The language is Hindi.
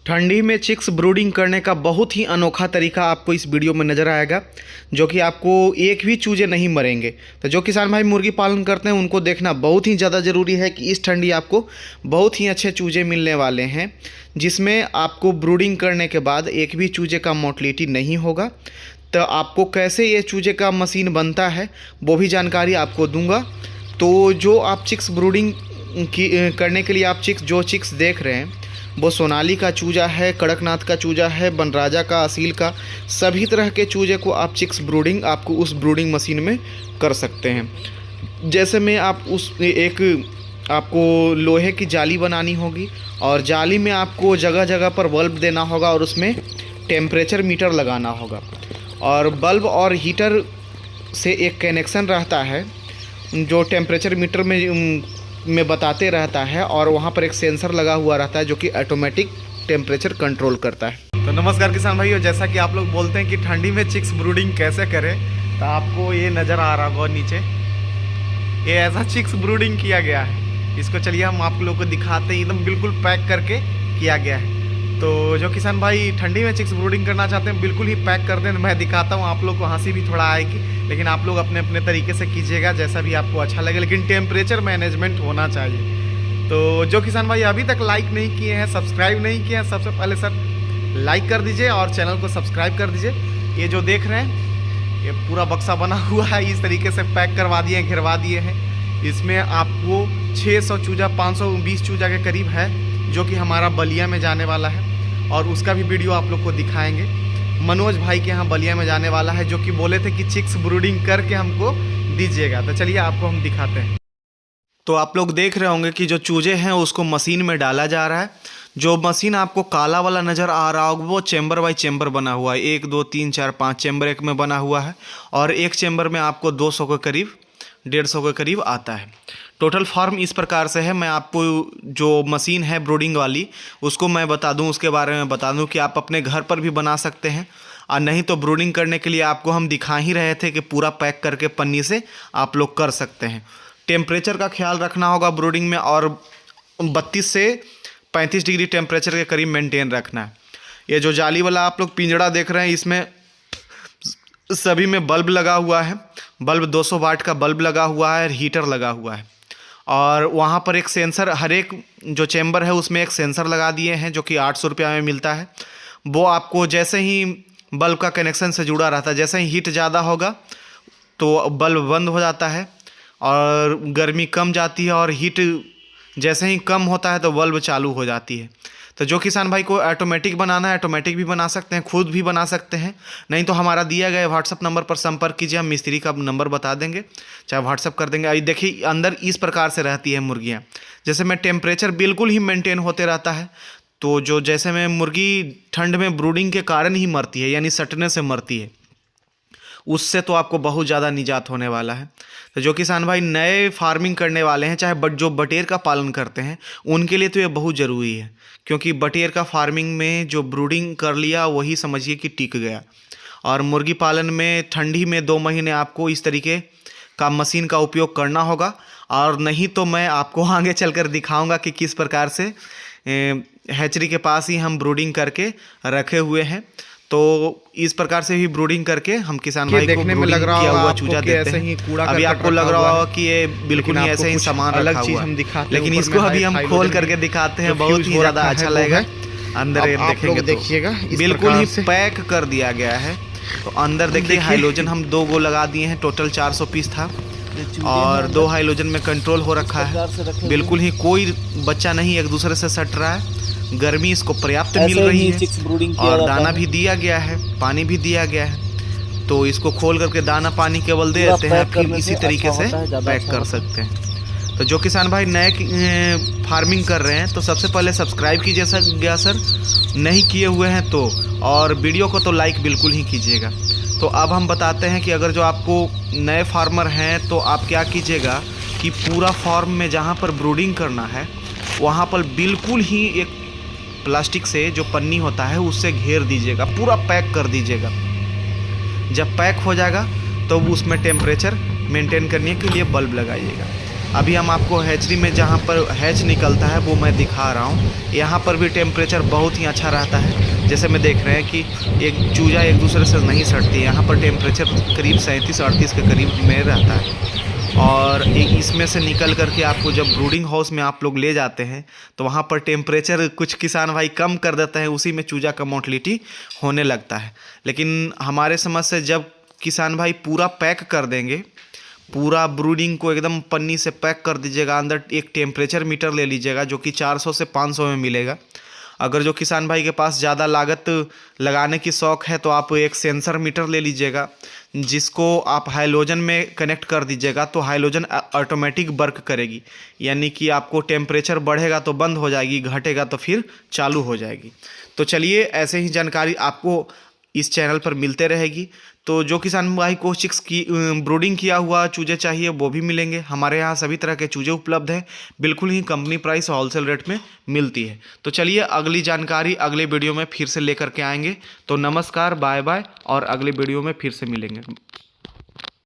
ठंडी में चिक्स ब्रूडिंग करने का बहुत ही अनोखा तरीका आपको इस वीडियो में नज़र आएगा, जो कि आपको एक भी चूजे नहीं मरेंगे। तो जो किसान भाई मुर्गी पालन करते हैं उनको देखना बहुत ही ज़्यादा ज़रूरी है कि इस ठंडी आपको बहुत ही अच्छे चूजे मिलने वाले हैं, जिसमें आपको ब्रूडिंग करने के बाद एक भी चूजे का मोर्टलिटी नहीं होगा। तो आपको कैसे ये चूजे का मशीन बनता है वो भी जानकारी आपको दूंगा। तो जो आप चिक्स ब्रूडिंग करने के लिए आप जो चिक्स देख रहे हैं वो सोनाली का चूजा है, कड़कनाथ का चूजा है, बनराजा का, असील का, सभी तरह के चूजे को आप चिक्स ब्रूडिंग आपको उस ब्रूडिंग मशीन में कर सकते हैं। जैसे में आप आपको लोहे की जाली बनानी होगी और जाली में आपको जगह जगह पर बल्ब देना होगा और उसमें टेम्परेचर मीटर लगाना होगा। और बल्ब और हीटर से एक कनेक्शन रहता है जो टेम्परेचर मीटर में बताते रहता है, और वहाँ पर एक सेंसर लगा हुआ रहता है जो कि ऑटोमेटिक टेम्परेचर कंट्रोल करता है। तो नमस्कार किसान भाइयों, जैसा कि आप लोग बोलते हैं कि ठंडी में चिक्स ब्रूडिंग कैसे करें, तो आपको ये नज़र आ रहा होगा नीचे, ये ऐसा चिक्स ब्रूडिंग किया गया है। इसको चलिए हम आप लोगों को दिखाते हैं, एकदम बिल्कुल पैक करके किया गया है। तो जो किसान भाई ठंडी में चिक्स ब्रूडिंग करना चाहते हैं बिल्कुल ही पैक कर दें। मैं दिखाता हूँ, आप लोग को हंसी भी थोड़ा आएगी, लेकिन आप लोग अपने अपने तरीके से कीजिएगा जैसा भी आपको अच्छा लगे, लेकिन टेम्परेचर मैनेजमेंट होना चाहिए। तो जो किसान भाई अभी तक लाइक नहीं किए हैं, सब्सक्राइब नहीं किए हैं, सबसे पहले सर लाइक कर दीजिए और चैनल को सब्सक्राइब कर दीजिए। ये जो देख रहे हैं ये पूरा बक्सा बना हुआ है, इस तरीके से पैक करवा दिए हैं, घिरवा दिए हैं। इसमें आपको 600 चूजा, 520 चूजा के करीब है जो कि हमारा बलिया में जाने वाला है, और उसका भी वीडियो आप लोग को दिखाएंगे। मनोज भाई के यहाँ बलिया में जाने वाला है, जो कि बोले थे कि चिक्स ब्रूडिंग करके हमको दीजिएगा। तो चलिए आपको हम दिखाते हैं। तो आप लोग देख रहे होंगे कि जो चूजे हैं उसको मशीन में डाला जा रहा है। जो मशीन आपको काला वाला नज़र आ रहा होगा वो चैम्बर बाई चैम्बर बना हुआ है, 1 2 3 4 5 चैम्बर एक में बना हुआ है, और एक चैम्बर में आपको 200 के करीब, 150 के करीब आता है। टोटल फार्म इस प्रकार से है। मैं आपको जो मशीन है ब्रूडिंग वाली उसको मैं बता दूं, उसके बारे में बता दूं कि आप अपने घर पर भी बना सकते हैं, और नहीं तो ब्रूडिंग करने के लिए आपको हम दिखा ही रहे थे कि पूरा पैक करके पन्नी से आप लोग कर सकते हैं। टेम्परेचर का ख्याल रखना होगा ब्रूडिंग में, और 32 से 35 डिग्री टेम्परेचर के करीब मेंटेन रखना है। ये जो जाली वाला आप लोग पिंजड़ा देख रहे हैं इसमें सभी में बल्ब लगा हुआ है। बल्ब 200 वाट का बल्ब लगा हुआ है, हीटर लगा हुआ है, और वहाँ पर एक सेंसर, हर एक जो चैम्बर है उसमें एक सेंसर लगा दिए हैं जो कि 800 रुपया में मिलता है। वो आपको जैसे ही बल्ब का कनेक्शन से जुड़ा रहता है, जैसे ही हीट ज़्यादा होगा तो बल्ब बंद हो जाता है, और गर्मी कम जाती है, और हीट जैसे ही कम होता है तो बल्ब चालू हो जाती है। तो जो किसान भाई को ऑटोमेटिक बनाना है ऑटोमेटिक भी बना सकते हैं, खुद भी बना सकते हैं, नहीं तो हमारा दिया गया व्हाट्सअप नंबर पर संपर्क कीजिए, हम मिस्त्री का नंबर बता देंगे, चाहे व्हाट्सअप कर देंगे। देखिए अंदर इस प्रकार से रहती है मुर्गियाँ, जैसे में टेम्परेचर बिल्कुल ही मेंटेन होते रहता है। तो जो जैसे में मुर्गी ठंड में ब्रूडिंग के कारण ही मरती है, यानी सटने से मरती है, उससे तो आपको बहुत ज़्यादा निजात होने वाला है। तो जो किसान भाई नए फार्मिंग करने वाले हैं, चाहे जो बटेर का पालन करते हैं, उनके लिए तो ये बहुत ज़रूरी है, क्योंकि बटेर का फार्मिंग में जो ब्रूडिंग कर लिया वही समझिए कि टिक गया। और मुर्गी पालन में ठंडी में 2 महीने आपको इस तरीके का मशीन का उपयोग करना होगा, और नहीं तो मैं आपको आगे चलकर दिखाऊंगा कि किस प्रकार से हैचरी के पास ही हम ब्रूडिंग करके रखे हुए हैं। तो इस प्रकार से भी ब्रूडिंग करके हम किसान भाई को देखने में लग रहा हुआ चूजा देते हैं। अभी आपको लग रहा होगा कि ये बिल्कुल ही ऐसे ही सामान रखा हुआ है, लेकिन इसको अभी हम खोल करके दिखाते हैं, बहुत ही ज़्यादा अच्छा लगेगा। अंदर देखेंगे देखिएगा बिल्कुल ही पैक कर दिया गया है। तो अंदर देखिए हाइलोजन हम 2 गो लगा दिए हैं, टोटल 400 पीस था, और 2 हाइलोजन में कंट्रोल हो रखा है। बिल्कुल ही कोई बच्चा नहीं एक दूसरे से सट रहा है, गर्मी इसको पर्याप्त मिल रही है, और दाना भी दिया गया है, पानी भी दिया गया है। तो इसको खोल करके दाना पानी केवल दे देते हैं, फिर इसी तरीके से पैक कर सकते हैं। तो जो किसान भाई नए फार्मिंग कर रहे हैं तो सबसे पहले सब्सक्राइब कीजिए सर, नहीं किए हुए हैं तो, और वीडियो को तो लाइक बिल्कुल ही कीजिएगा। तो अब हम बताते हैं कि अगर जो आपको नए फार्मर हैं तो आप क्या कीजिएगा कि पूरा फार्म में जहाँ पर ब्रूडिंग करना है वहाँ पर बिल्कुल ही एक प्लास्टिक से जो पन्नी होता है उससे घेर दीजिएगा, पूरा पैक कर दीजिएगा। जब पैक हो जाएगा तो उसमें टेम्परेचर मेंटेन करने के लिए बल्ब लगाइएगा। अभी हम आपको हैचरी में जहाँ पर हैच निकलता है वो मैं दिखा रहा हूँ। यहाँ पर भी टेम्परेचर बहुत ही अच्छा रहता है। जैसे मैं देख रहे हैं कि एक चूजा एक दूसरे से नहीं सड़ती है। यहाँ पर टेम्परेचर करीब 37-38 के करीब में रहता है। और इसमें से निकल करके आपको जब ब्रूडिंग हाउस में आप लोग ले जाते हैं तो वहाँ पर टेम्परेचर कुछ किसान भाई कम कर देते हैं, उसी में चूजा का मोर्टलिटी होने लगता है। लेकिन हमारे समझ से जब किसान भाई पूरा पैक कर देंगे, पूरा ब्रूडिंग को एकदम पन्नी से पैक कर दीजिएगा, अंदर एक टेम्परेचर मीटर ले लीजिएगा जो कि 400 से 500 में मिलेगा। अगर जो किसान भाई के पास ज़्यादा लागत लगाने की शौक़ है तो आप एक सेंसर मीटर ले लीजिएगा, जिसको आप हाइलोजन में कनेक्ट कर दीजिएगा तो हाइलोजन ऑटोमेटिक वर्क करेगी। यानी कि आपको टेम्परेचर बढ़ेगा तो बंद हो जाएगी, घटेगा तो फिर चालू हो जाएगी। तो चलिए, ऐसे ही जानकारी आपको इस चैनल पर मिलते रहेगी। तो जो किसान भाई को चिक्स की ब्रूडिंग किया हुआ चूजे चाहिए वो भी मिलेंगे। हमारे यहाँ सभी तरह के चूजे उपलब्ध हैं, बिल्कुल ही कंपनी प्राइस होलसेल रेट में मिलती है। तो चलिए, अगली जानकारी अगले वीडियो में फिर से लेकर के आएंगे। तो नमस्कार, बाय बाय, और अगले वीडियो में फिर से मिलेंगे।